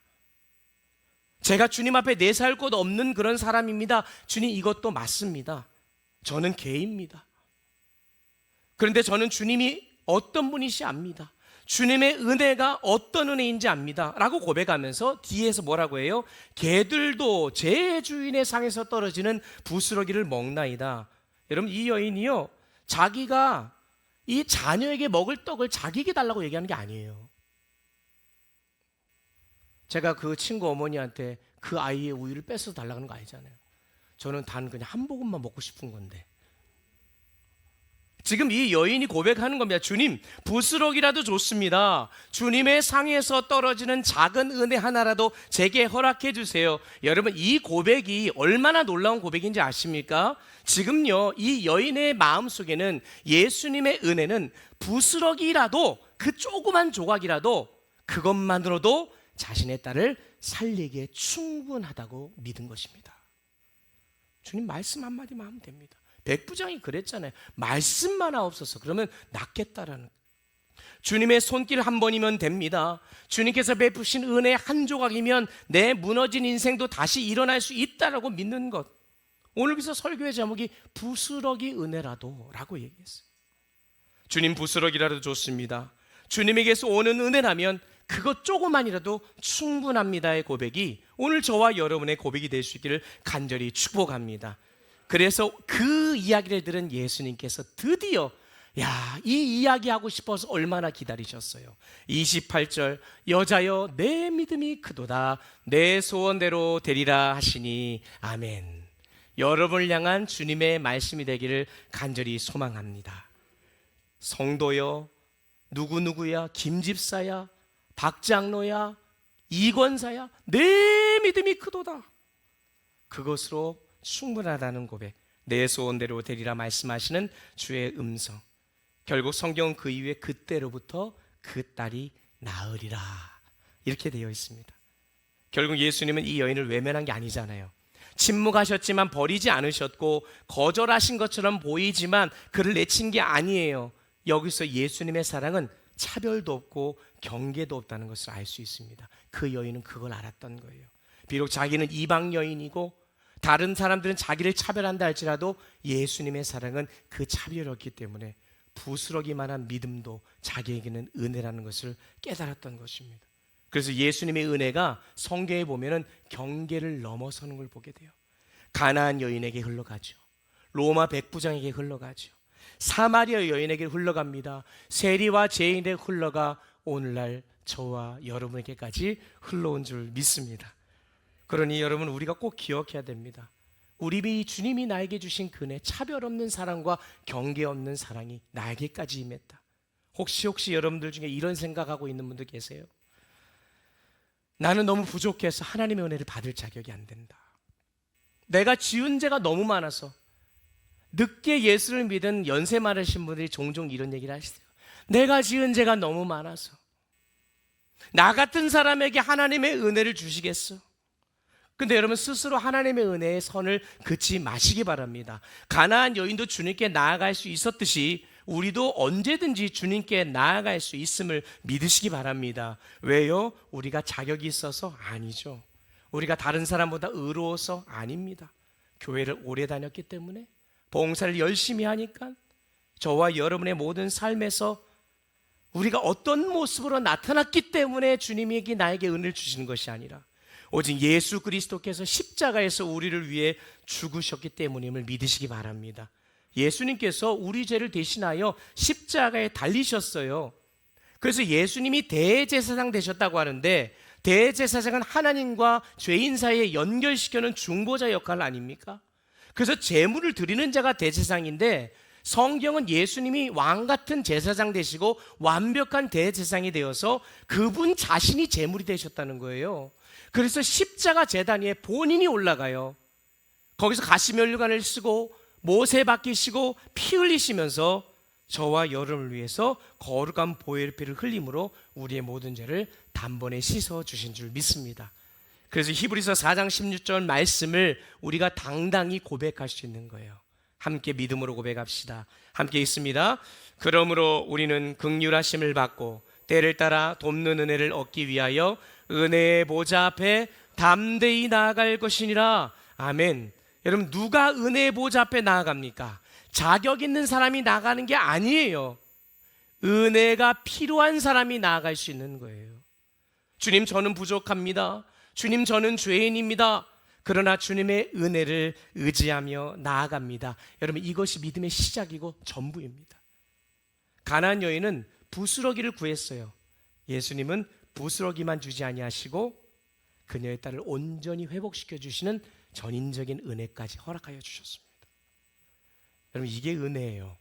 제가 주님 앞에 내세울 곳 없는 그런 사람입니다. 주님, 이것도 맞습니다. 저는 개입니다. 그런데 저는 주님이 어떤 분이시 압니다. 주님의 은혜가 어떤 은혜인지 압니다 라고 고백하면서 뒤에서 뭐라고 해요? 개들도 제 주인의 상에서 떨어지는 부스러기를 먹나이다. 여러분, 이 여인이요, 자기가 이 자녀에게 먹을 떡을 자기에게 달라고 얘기하는 게 아니에요. 제가 그 친구 어머니한테 그 아이의 우유를 뺏어서 달라고 하는 거 아니잖아요. 저는 단 그냥 한 모금만 먹고 싶은 건데. 지금 이 여인이 고백하는 겁니다. 주님, 부스럭이라도 좋습니다. 주님의 상에서 떨어지는 작은 은혜 하나라도 제게 허락해 주세요. 여러분, 이 고백이 얼마나 놀라운 고백인지 아십니까? 지금요, 이 여인의 마음속에는 예수님의 은혜는 부스럭이라도, 그 조그만 조각이라도 그것만으로도 자신의 딸을 살리기에 충분하다고 믿은 것입니다. 주님 말씀 한마디만 하면 됩니다. 백부장이 그랬잖아요. 말씀만 하옵소서. 그러면 낫겠다라는. 주님의 손길 한 번이면 됩니다. 주님께서 베푸신 은혜 한 조각이면 내 무너진 인생도 다시 일어날 수 있다라고 믿는 것. 오늘 그래서 설교의 제목이 부스러기 은혜라도 라고 얘기했어요. 주님, 부스러기라도 좋습니다. 주님에게서 오는 은혜라면 그것 조금만이라도 충분합니다의 고백이 오늘 저와 여러분의 고백이 될 수 있기를 간절히 축복합니다. 그래서 그 이야기를 들은 예수님께서 드디어 이 이야기 하고 싶어서 얼마나 기다리셨어요. 28절, 여자여 내 믿음이 크도다, 내 소원대로 되리라 하시니 아멘. 여러분을 향한 주님의 말씀이 되기를 간절히 소망합니다. 성도여, 누구누구야, 김집사야, 박장로야, 이권사야, 내 믿음이 크도다. 그것으로 충분하다는 고백, 내 소원대로 되리라 말씀하시는 주의 음성. 결국 성경은 그 이후에 그때로부터 그 딸이 나으리라 이렇게 되어 있습니다. 결국 예수님은 이 여인을 외면한 게 아니잖아요. 침묵하셨지만 버리지 않으셨고, 거절하신 것처럼 보이지만 그를 내친 게 아니에요. 여기서 예수님의 사랑은 차별도 없고 경계도 없다는 것을 알 수 있습니다. 그 여인은 그걸 알았던 거예요. 비록 자기는 이방 여인이고 다른 사람들은 자기를 차별한다 할지라도 예수님의 사랑은 그 차별이 없기 때문에 부스러기만한 믿음도 자기에게는 은혜라는 것을 깨달았던 것입니다. 그래서 예수님의 은혜가 성경에 보면은 경계를 넘어서는 걸 보게 돼요. 가나안 여인에게 흘러가죠. 로마 백부장에게 흘러가죠. 사마리아 여인에게 흘러갑니다. 세리와 죄인에게 흘러가 오늘날 저와 여러분에게까지 흘러온 줄 믿습니다. 그러니 여러분, 우리가 꼭 기억해야 됩니다. 우리 주님이 나에게 주신 그네, 차별 없는 사랑과 경계 없는 사랑이 나에게까지 임했다. 혹시 여러분들 중에 이런 생각하고 있는 분들 계세요? 나는 너무 부족해서 하나님의 은혜를 받을 자격이 안 된다. 내가 지은 죄가 너무 많아서. 늦게 예수를 믿은 연세 많으신 분들이 종종 이런 얘기를 하시세요. 내가 지은 죄가 너무 많아서. 나 같은 사람에게 하나님의 은혜를 주시겠어? 근데 여러분 스스로 하나님의 은혜의 선을 긋지 마시기 바랍니다. 가나안 여인도 주님께 나아갈 수 있었듯이 우리도 언제든지 주님께 나아갈 수 있음을 믿으시기 바랍니다. 왜요? 우리가 자격이 있어서? 아니죠. 우리가 다른 사람보다 의로워서? 아닙니다. 교회를 오래 다녔기 때문에, 봉사를 열심히 하니까, 저와 여러분의 모든 삶에서 우리가 어떤 모습으로 나타났기 때문에 주님에게 나에게 은혜를 주시는 것이 아니라 오직 예수 그리스도께서 십자가에서 우리를 위해 죽으셨기 때문임을 믿으시기 바랍니다. 예수님께서 우리 죄를 대신하여 십자가에 달리셨어요. 그래서 예수님이 대제사장 되셨다고 하는데, 대제사장은 하나님과 죄인 사이에 연결시켜놓은 중보자 역할 아닙니까? 그래서 제물을 드리는 자가 대제사장인데, 성경은 예수님이 왕같은 제사장 되시고 완벽한 대제사장이 되어서 그분 자신이 제물이 되셨다는 거예요. 그래서 십자가 제단 위에 본인이 올라가요. 거기서 가시면류관을 쓰고 못에 박히시고 피 흘리시면서 저와 여러분을 위해서 거룩한 보혈 피를 흘림으로 우리의 모든 죄를 단번에 씻어 주신 줄 믿습니다. 그래서 히브리서 4장 16절 말씀을 우리가 당당히 고백할 수 있는 거예요. 함께 믿음으로 고백합시다. 함께 있습니다. 그러므로 우리는 긍휼하심을 받고 때를 따라 돕는 은혜를 얻기 위하여 은혜의 보좌 앞에 담대히 나아갈 것이니라. 아멘. 여러분, 누가 은혜의 보좌 앞에 나아갑니까? 자격 있는 사람이 나가는 게 아니에요. 은혜가 필요한 사람이 나아갈 수 있는 거예요. 주님, 저는 부족합니다. 주님, 저는 죄인입니다. 그러나 주님의 은혜를 의지하며 나아갑니다. 여러분, 이것이 믿음의 시작이고 전부입니다. 가나안 여인은 부스러기를 구했어요. 예수님은 부스러기만 주지 아니하시고 그녀의 딸을 온전히 회복시켜 주시는 전인적인 은혜까지 허락하여 주셨습니다. 여러분, 이게 은혜예요.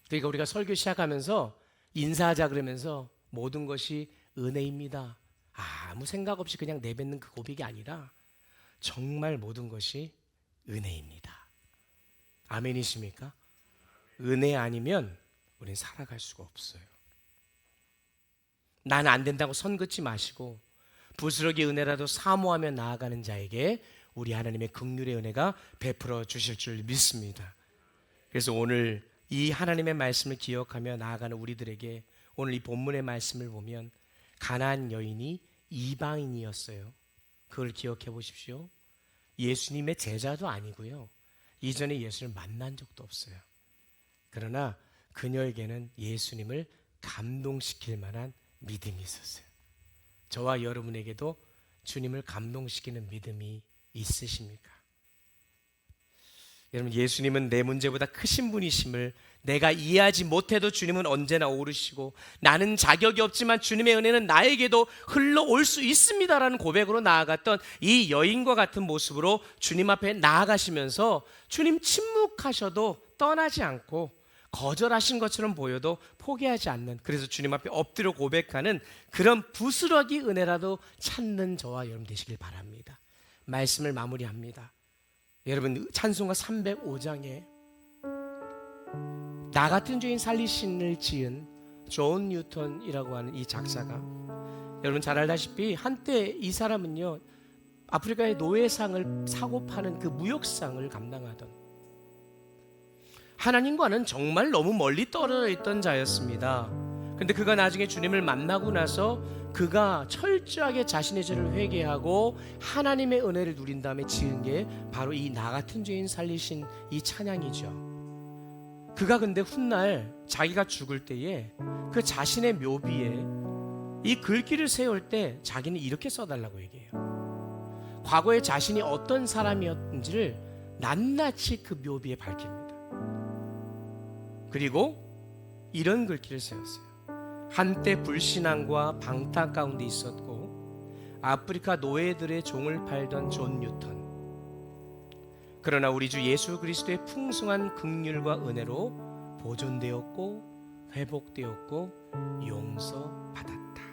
그러니까 우리가 설교 시작하면서 인사하자 그러면서 모든 것이 은혜입니다, 아무 생각 없이 그냥 내뱉는 그 고백이 아니라 정말 모든 것이 은혜입니다. 아멘이십니까? 은혜 아니면 우리는 살아갈 수가 없어요. 나는 안 된다고 선 긋지 마시고 부스러기 은혜라도 사모하며 나아가는 자에게 우리 하나님의 긍휼의 은혜가 베풀어 주실 줄 믿습니다. 그래서 오늘 이 하나님의 말씀을 기억하며 나아가는 우리들에게 오늘 이 본문의 말씀을 보면 가나안 여인이 이방인이었어요. 그걸 기억해 보십시오. 예수님의 제자도 아니고요, 이전에 예수를 만난 적도 없어요. 그러나 그녀에게는 예수님을 감동시킬 만한 믿음이 있었어요. 저와 여러분에게도 주님을 감동시키는 믿음이 있으십니까? 여러분, 예수님은 내 문제보다 크신 분이심을 내가 이해하지 못해도 주님은 언제나 오르시고 나는 자격이 없지만 주님의 은혜는 나에게도 흘러올 수 있습니다라는 고백으로 나아갔던 이 여인과 같은 모습으로 주님 앞에 나아가시면서 주님 침묵하셔도 떠나지 않고 거절하신 것처럼 보여도 포기하지 않는, 그래서 주님 앞에 엎드려 고백하는 그런 부스러기 은혜라도 찾는 저와 여러분 되시길 바랍니다. 말씀을 마무리합니다. 여러분, 찬송가 305장에 나 같은 죄인 살리신을 지은 존 뉴턴이라고 하는 이 작사가, 여러분 잘 알다시피 한때 이 사람은요 아프리카의 노예상을 사고 파는 그 무역상을 감당하던, 하나님과는 정말 너무 멀리 떨어져 있던 자였습니다. 그런데 그가 나중에 주님을 만나고 나서 그가 철저하게 자신의 죄를 회개하고 하나님의 은혜를 누린 다음에 지은 게 바로 이 나 같은 죄인 살리신 이 찬양이죠. 그가 근데 훗날 자기가 죽을 때에 그 자신의 묘비에 이 글귀를 세울 때 자기는 이렇게 써달라고 얘기해요. 과거에 자신이 어떤 사람이었는지를 낱낱이 그 묘비에 밝힙니다. 그리고 이런 글귀를 세웠어요. 한때 불신앙과 방탕 가운데 있었고 아프리카 노예들의 종을 팔던 존 뉴턴, 그러나 우리 주 예수 그리스도의 풍성한 긍휼과 은혜로 보존되었고 회복되었고 용서받았다.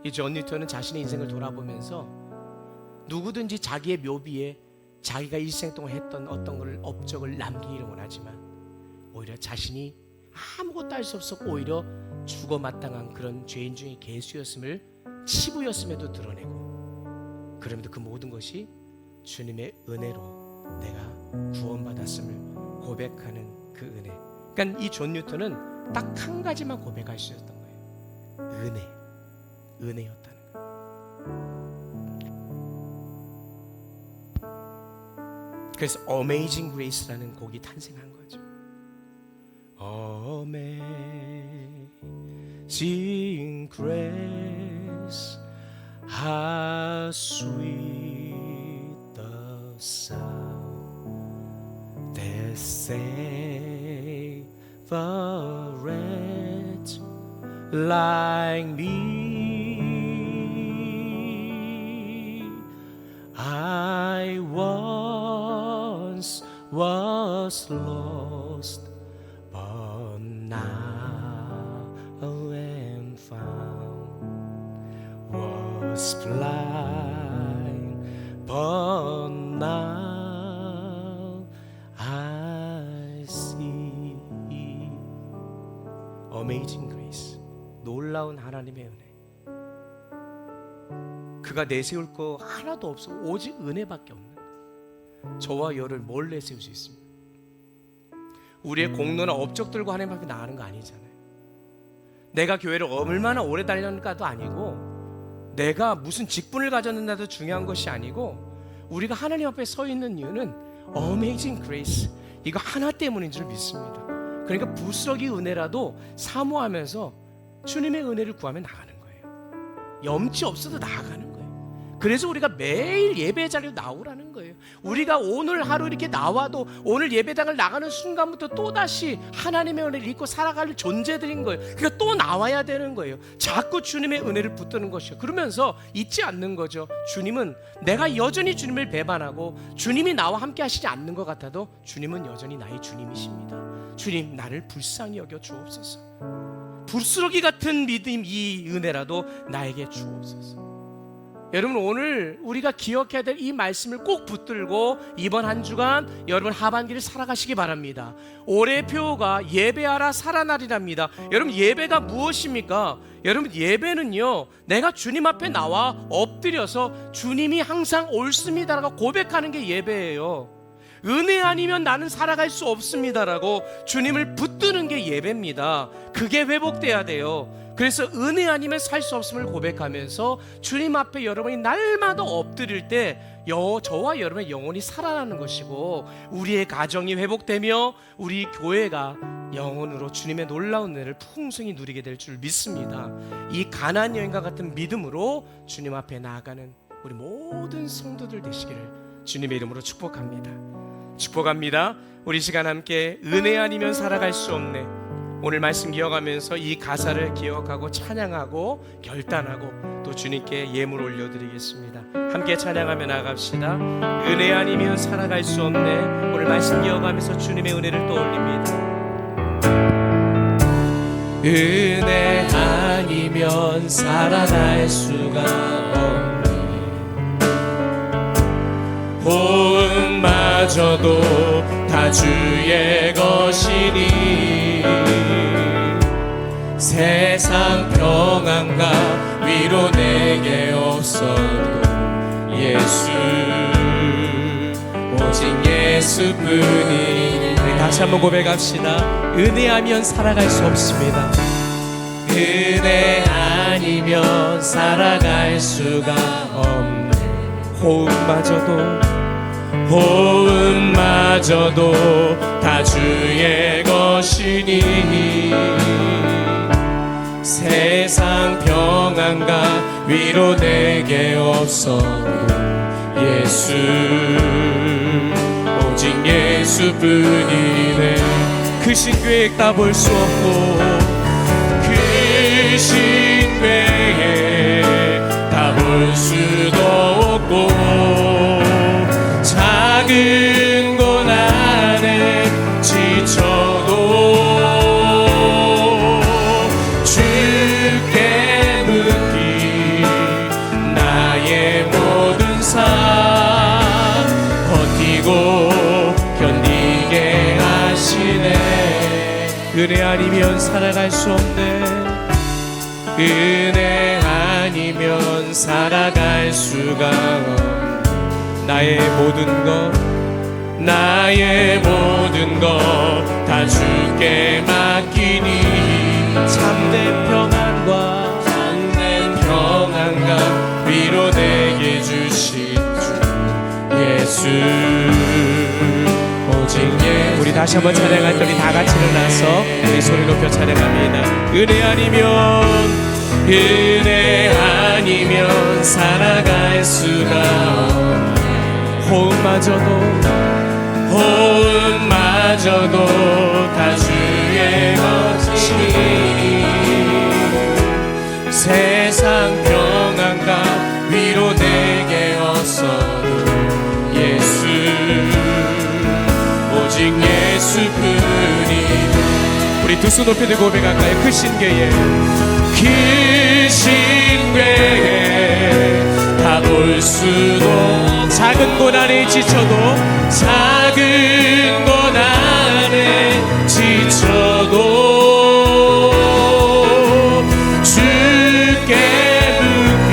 이 존 뉴턴은 자신의 인생을 돌아보면서 누구든지 자기의 묘비에 자기가 일생 동안 했던 어떤 것을 업적을 남기기를 원하지만 오히려 자신이 아무것도 할 수 없었고 오히려 죽어 마땅한 그런 죄인 중에 개수였음을, 치부였음에도 드러내고, 그럼에도 그 모든 것이 주님의 은혜로 내가 구원받았음을 고백하는 그 은혜. 그러니까 이 존 뉴턴은 딱 한 가지만 고백할 수 있었던 거예요. 은혜였다는 거예요. 그래서 Amazing Grace라는 곡이 탄생한 거죠. Amazing Grace, how sweet the sound that saved a wretch like me. I once was lost, but now am found. Was blind, but now I see. Amazing Grace, 놀라운 하나님의 은혜. 그가 내세울 거 하나도 없어. 오직 은혜밖에 없는 거예요. 저와 여를 뭘 내세울 수 있습니까? 우리의 공로나 업적들과 하나님 앞에 나가는 거 아니잖아요. 내가 교회를 얼마나 오래 다녔는가도 아니고, 내가 무슨 직분을 가졌는가도 중요한 것이 아니고, 우리가 하나님 앞에 서 있는 이유는 Amazing Grace, 이거 하나 때문인 줄 믿습니다. 그러니까 부스러기 은혜라도 사모하면서 주님의 은혜를 구하며 나가는 거예요. 염치 없어도 나아가는 거예요. 그래서 우리가 매일 예배 자리로 나오라는 거예요. 우리가 오늘 하루 이렇게 나와도 오늘 예배당을 나가는 순간부터 또다시 하나님의 은혜를 잊고 살아갈 존재들인 거예요. 그러니까 또 나와야 되는 거예요. 자꾸 주님의 은혜를 붙드는 것이요. 그러면서 잊지 않는 거죠. 주님은, 내가 여전히 주님을 배반하고 주님이 나와 함께 하시지 않는 것 같아도 주님은 여전히 나의 주님이십니다. 주님, 나를 불쌍히 여겨 주옵소서. 부스러기 같은 믿음, 이 은혜라도 나에게 주옵소서. 여러분, 오늘 우리가 기억해야 될 이 말씀을 꼭 붙들고 이번 한 주간 여러분 하반기를 살아가시기 바랍니다. 올해 표어가 예배하라 살아나리랍니다. 여러분, 예배가 무엇입니까? 여러분, 예배는요, 내가 주님 앞에 나와 엎드려서 주님이 항상 옳습니다라고 고백하는 게 예배예요. 은혜 아니면 나는 살아갈 수 없습니다라고 주님을 붙드는 게 예배입니다. 그게 회복돼야 돼요. 그래서 은혜 아니면 살 수 없음을 고백하면서 주님 앞에 여러분이 날마다 엎드릴 때 저와 여러분의 영혼이 살아나는 것이고, 우리의 가정이 회복되며 우리 교회가 영혼으로 주님의 놀라운 은혜를 풍성히 누리게 될 줄 믿습니다. 이 가나안 여인과 같은 믿음으로 주님 앞에 나아가는 우리 모든 성도들 되시기를 주님의 이름으로 축복합니다. 축복합니다. 우리 시간 함께 은혜 아니면 살아갈 수 없네. 오늘 말씀 기억하면서 이 가사를 기억하고 찬양하고 결단하고 또 주님께 예물 올려드리겠습니다. 함께 찬양하며 나갑시다. 은혜 아니면 살아갈 수 없네. 오늘 말씀 기억하면서 주님의 은혜를 떠올립니다. 은혜 아니면 살아갈 수가 없네. 호흡마저도 다 주의 것이니 세상 평안과 위로 내게 없어도 예수, 오직 예수뿐이니. 다시 한번 고백합시다. 은혜하면 살아갈 수 없습니다. 은혜 아니면 살아갈 수가 없네. 호흡마저도 다 주의 것이니 세상 평안과 위로 내게 없어도 예수, 오직 예수뿐이네. 그 신계획 다 볼 수 없고 그 신계획 다 볼 수도 없고 작은 고난에 지쳐도 주께 묻기 나의 모든 삶 버티고 견디게 하시네. 은혜 아니면 살아갈 수 없네. 은혜 아니면 살아갈 수가 없네. 나의 모든 것 다 주께 맡기니 참된 평안과 위로 내게 주신 주 예수 오직 예수. 우리 다시 한번 찬양할 때 우리 다 같이 일어나서 우리 소리 높여 찬양합니다. 은혜 아니면 살아갈 수가 없네. 호흡마저도 다 주의 것이니 세상 평안과 위로 내게 얻어도 예수 오직 예수뿐이. 우리 두 손 높이 들고 고백할까요? 크신 괴에 다 볼 수도 작은 고난에 지쳐도 주께 묻기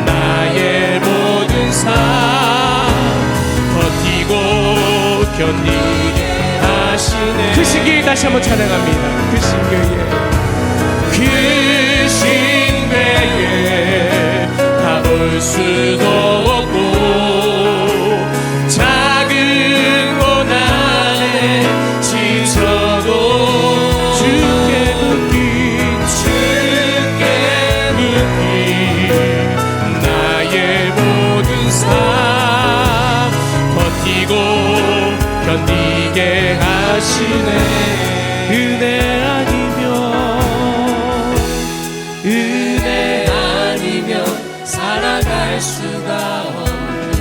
나의 모든 삶 버티고 견디게 하시네. 그 시기에 다시 한번 찬양합니다. 그 신괴에 다 볼 수도 없고 작은 고난에 지쳐도 주께 묻기 나의 모든 삶 버티고 견디게 하시네. 은혜 아니면 살아갈 수가 없네.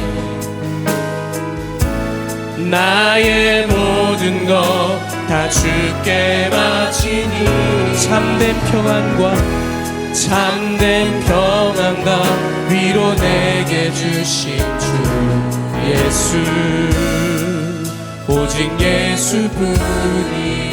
나의 모든 것 다 주께 바치니 참된 평안과 위로 내게 주신 주 예수 오직 예수뿐이네.